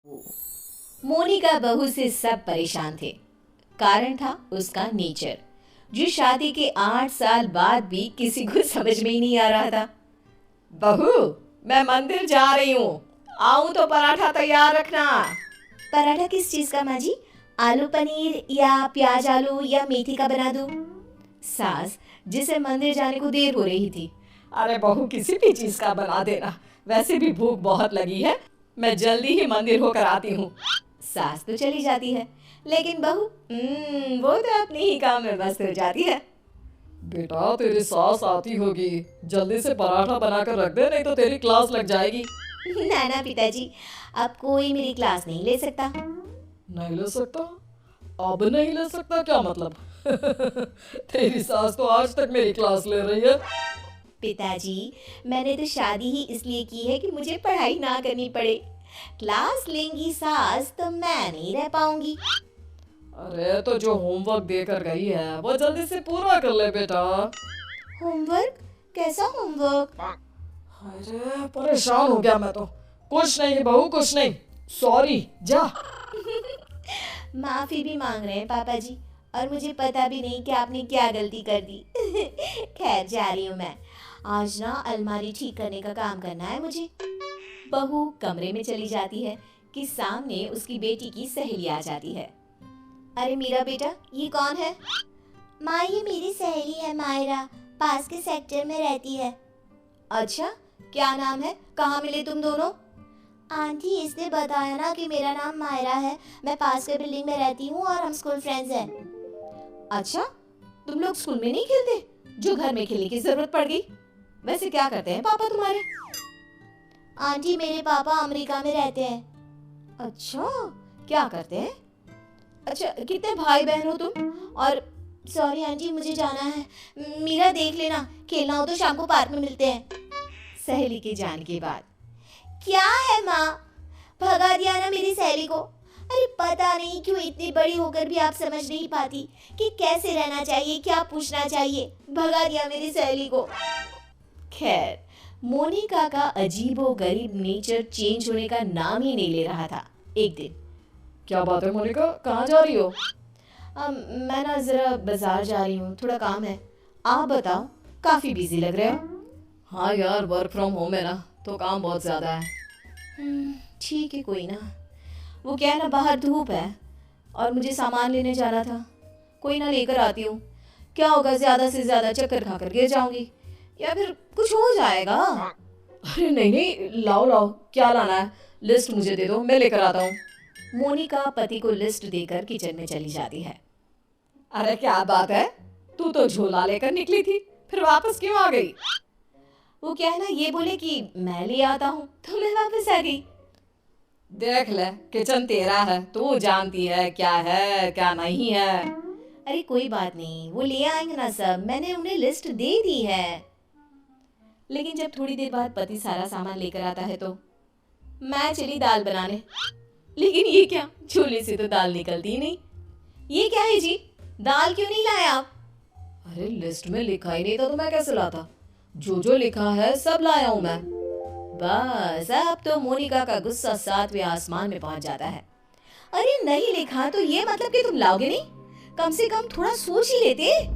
मोनिका बहू से सब परेशान थे। कारण था उसका नेचर, जो शादी के 8 साल बाद भी किसी को समझ में ही नहीं आ रहा था। बहू, मैं मंदिर जा रही हूँ, आऊं तो पराठा तैयार रखना। पराठा किस चीज का माँ जी? आलू पनीर या प्याज आलू या मेथी का बना दूं? सास, जिसे मंदिर जाने को देर हो रही थी। अरे बहू, किसी भी चीज का बना देना, वैसे भी भूख बहुत लगी है, मैं जल्दी ही मंदिर होकर आती हूँ। सास तो चली जाती है, लेकिन बहू वो तो अपने ही काम में व्यस्त हो जाती है। बेटा, तेरी सास आती होगी, जल्दी से पराठा बनाकर रख दे, नहीं तो तेरी क्लास लग जाएगी। ना ना पिताजी, अब कोई मेरी क्लास नहीं ले सकता। नहीं ले सकता? अब नहीं ले सकता क्या मतलब? तेरी सास तो आज तक मेरी क्लास ले रही है। पिताजी, मैंने तो शादी ही इसलिए की है कि मुझे पढ़ाई ना करनी पड़े। क्लास लेंगी सास तो मैं नहीं रह पाऊंगी। अरे तो जो होमवर्क देकर गई है वो जल्दी से पूरा कर ले बेटा। होमवर्क? कैसा होमवर्क? अरे परेशान हो गया मैं तो। कुछ नहीं बहू, कुछ नहीं, सॉरी, जा। माफी भी मांग रहे हैं पापा जी, और मुझे पता भी नहीं कि आपने क्या गलती कर दी। खैर, जा रही हूँ मैं। आज ना अलमारी ठीक करने का काम करना है मुझे। बहू कमरे में चली जाती है कि सामने उसकी बेटी की सहेली आ जाती है। अरे मेरा बेटा, ये कौन है? माँ, ये मेरी सहेली है मायरा, पास के सेक्टर में रहती है। अच्छा, क्या नाम है? कहाँ मिले तुम दोनों? आंटी, इसने बताया ना कि मेरा नाम मायरा है, मैं पास के बिल्डिंग में रहती हूँ और हम स्कूल फ्रेंड्स हैं। अच्छा, तुम लोग स्कूल में नहीं खेलते, जो घर में खेलने की जरूरत पड़ गई? वैसे क्या करते हैं पापा तुम्हारे? आंटी, मेरे पापा अमेरिका में रहते हैं। अच्छा, क्या करते हैं? अच्छा, कितने भाई बहन हो तुम? और सॉरी आंटी, मुझे जाना है। मीरा, देख लेना, खेलना हो तो शाम को पार्क में मिलते हैं। सहेली के जाने के बाद क्या है माँ, भगा दिया ना मेरी सहेली को। अरे पता नहीं क्यों इतनी बड़ी होकर भी आप समझ नहीं पाती कि कैसे रहना चाहिए, क्या पूछना चाहिए। भगा दिया मेरी सहेली को। खैर, मोनिका का अजीबो गरीब नेचर चेंज होने का नाम ही नहीं ले रहा था। एक दिन, क्या बात है मोनिका, कहाँ जा रही हो? मैं ना जरा बाजार जा रही हूँ, थोड़ा काम है। आप बताओ, काफी बिजी लग रहे हो। हाँ यार, वर्क फ्रॉम होम है ना, तो काम बहुत ज्यादा है। ठीक है, कोई ना। वो क्या है ना, बाहर धूप है और मुझे सामान लेने जाना था। कोई ना, लेकर आती हूँ। क्या होगा, ज्यादा से ज्यादा चक्कर खाकर गिर जाऊंगी या फिर कुछ हो जाएगा। अरे नहीं नहीं, लाओ लाओ, क्या लाना है? लिस्ट मुझे दे दो, मैं लेकर आता हूँ। मोनिका पति को लिस्ट देकर किचन में चली जाती है। अरे क्या बात है, तू तो झोला लेकर निकली थी, फिर वापस क्यों आ गई? वो क्या है ना, ये बोले कि मैं ले आता हूँ तो मैं वापस आ गई। देख ले, किचन तेरा है, तू जानती है क्या है क्या नहीं है। अरे कोई बात नहीं, वो ले आएंगे ना सब, मैंने उन्हें लिस्ट दे दी है। लेकिन जब थोड़ी देर बाद पति सारा सामान लेकर आता है तो मैं चली दाल बनाने। लेकिन ये क्या, झोले से तो दाल निकलती ही नहीं। ये क्या है जी, दाल क्यों नहीं लाए आप? अरे लिस्ट में लिखा ही नहीं था तो मैं कैसे लाता? जो लिखा है सब लाया हूँ मैं। बस अब तो मोनिका का गुस्सा 7वें आसमान में पहुंच जाता है। अरे नहीं लिखा तो ये मतलब कि तुम लाओगे नहीं? कम से कम थोड़ा सोच ही लेते।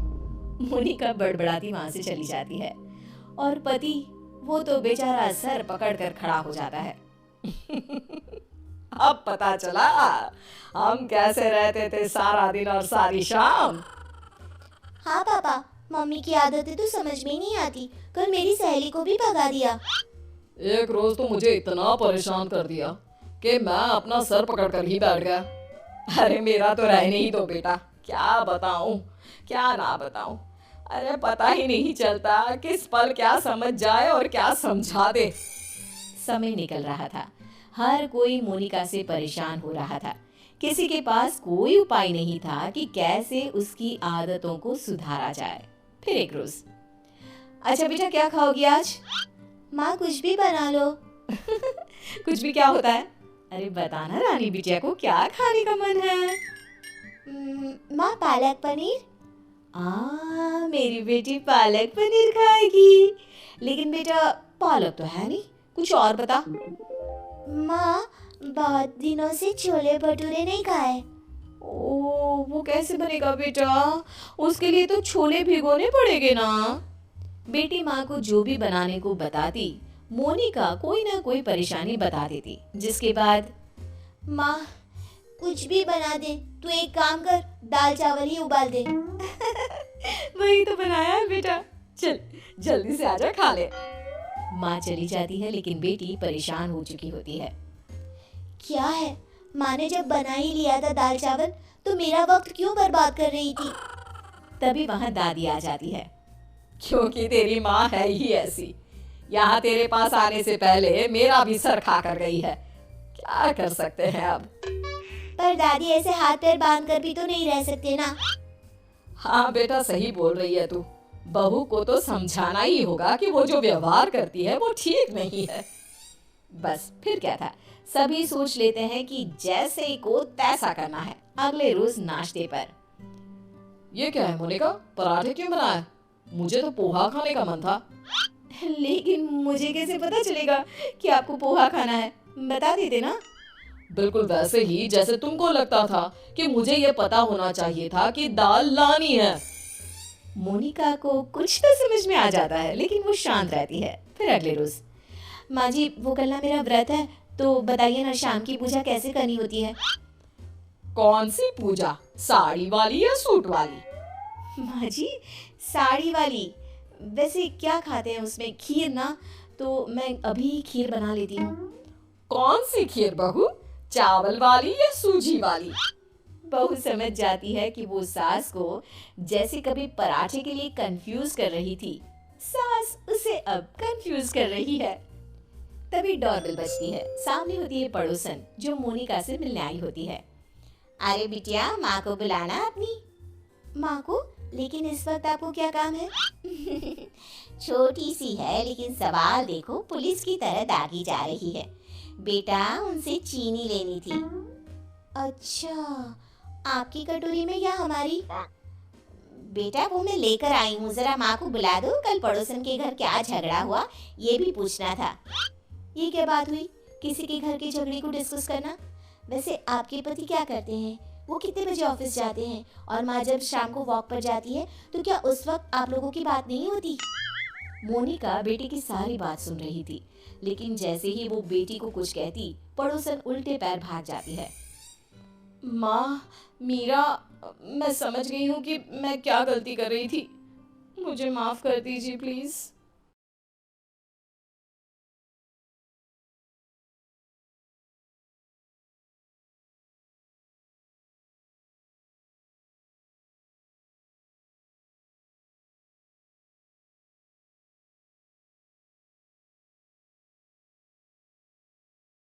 मोनिका बड़बड़ाती वहां से चली जाती है और पति, वो तो बेचारा सर पकड़कर खड़ा हो जाता है। अब पता चला हम कैसे रहते थे सारा दिन और सारी शाम। हाँ पापा, मम्मी की आदतें तो समझ में ही नहीं आती, कल मेरी सहेली को भी भगा दिया। एक रोज तो मुझे इतना परेशान कर दिया कि मैं अपना सर पकड़कर ही बैठ गया। अरे मेरा तो रहने ही दो बेटा, क्या बताऊं क्या ना बताऊं। अरे पता ही नहीं चलता किस पल क्या समझ जाए और क्या समझा दे। समय निकल रहा था, हर कोई मोनिका से परेशान हो रहा था। किसी के पास कोई उपाय नहीं था कि कैसे उसकी आदतों को सुधारा जाए। फिर एक रोज, अच्छा बेटा, क्या खाओगी आज? माँ, कुछ भी बना लो। कुछ भी क्या होता है? अरे बताना रानी बिटिया को, क्या खाने का मन है? माँ, पालक पनीर। मेरी बेटी पालक पनीर खाएगी। लेकिन बेटा, पालक तो है नहीं, कुछ और बता। माँ, बहुत दिनों से छोले भटूरे नहीं खाए। ओ, वो कैसे बनेगा बेटा? उसके लिए तो छोले भिगोने पड़ेंगे ना। बेटी माँ को जो भी बनाने को बताती, मोनिका कोई ना कोई परेशानी बता देती, जिसके बाद माँ कुछ भी बना दे, तू एक काम कर, दाल चावल ही उबाल दे। वही तो बनाया है बेटा, चल जल्दी से आजा खा ले। माँ चली जाती है, लेकिन बेटी परेशान हो चुकी होती है। क्या है, माँ ने जब बना ही लिया था दाल चावल, तो मेरा वक्त क्यों बर्बाद कर रही थी? तभी वहाँ दादी आ जाती है। क्योंकि तेरी माँ है ही ऐसी। यहाँ तेरे पास आने से पहले मेरा भी सर खा कर गई है। क्या कर सकते हैं अब? पर दादी ऐसे हाथ पैर बांध कर भी तो नहीं रह सकते ना। हाँ बेटा, सही बोल रही है तू। बहू को तो समझाना ही होगा कि वो जो व्यवहार करती है वो ठीक नहीं है। बस फिर क्या था, सभी सोच लेते हैं कि जैसे को तैसा करना है। अगले रोज नाश्ते पर, ये क्या है मोनिका, पराठे क्यों बनाए? मुझे तो पोहा खाने का मन था। लेकिन मुझे कैसे पता चलेगा कि आपको पोहा खाना है? बता देते ना। बिल्कुल वैसे ही जैसे तुमको लगता था कि मुझे ये पता होना चाहिए था कि दाल लानी है। मोनिका को कुछ तो समझ में आ जाता है, लेकिन वो शांत रहती है। फिर अगले रोज, माँ जी वो कल ना मेरा व्रत है, तो बताइए ना शाम की पूजा कैसे करनी होती है? कौन सी पूजा, साड़ी वाली या सूट वाली? माँ जी साड़ी वाली। वैसे क्या खाते हैं उसमें? खीर ना, तो मैं अभी खीर बना लेती हूँ। कौन सी खीर बहू, चावल वाली या सूजी वाली? बहू समझ जाती है कि वो सास को जैसे कभी पराठे के लिए कंफ्यूज कर रही थी, सास उसे अब कंफ्यूज कर रही है। तभी डोरबेल बजती है। सामने होती है पड़ोसन, जो मोनिका से मिलने आई होती है। अरे बिटिया, माँ को बुलाना अपनी। माँ को? लेकिन इस वक्त आपको क्या काम है? छोटी सी है, लेकिन सवाल देखो, पुलिस की तरह दागी जा रही है। बेटा उनसे चीनी लेनी थी। अच्छा, आपकी कटोरी में या हमारी? बेटा वो मैं लेकर आई हूँ, जरा माँ को बुला दो। कल पड़ोसन के घर क्या झगड़ा हुआ ये भी पूछना था। ये क्या बात हुई, किसी के घर के झगड़े को डिस्कस करना? वैसे आपके पति क्या करते हैं? वो कितने बजे ऑफिस जाते हैं? और माँ जब शाम को वॉक पर जाती है, तो क्या उस वक्त आप लोगों की बात नहीं होती? मोनिका बेटी की सारी बात सुन रही थी, लेकिन जैसे ही वो बेटी को कुछ कहती, पड़ोसन उल्टे पैर भाग जाती है। माँ, मीरा, मैं समझ गई हूँ कि मैं क्या गलती कर रही थी। मुझे माफ कर दीजिए प्लीज।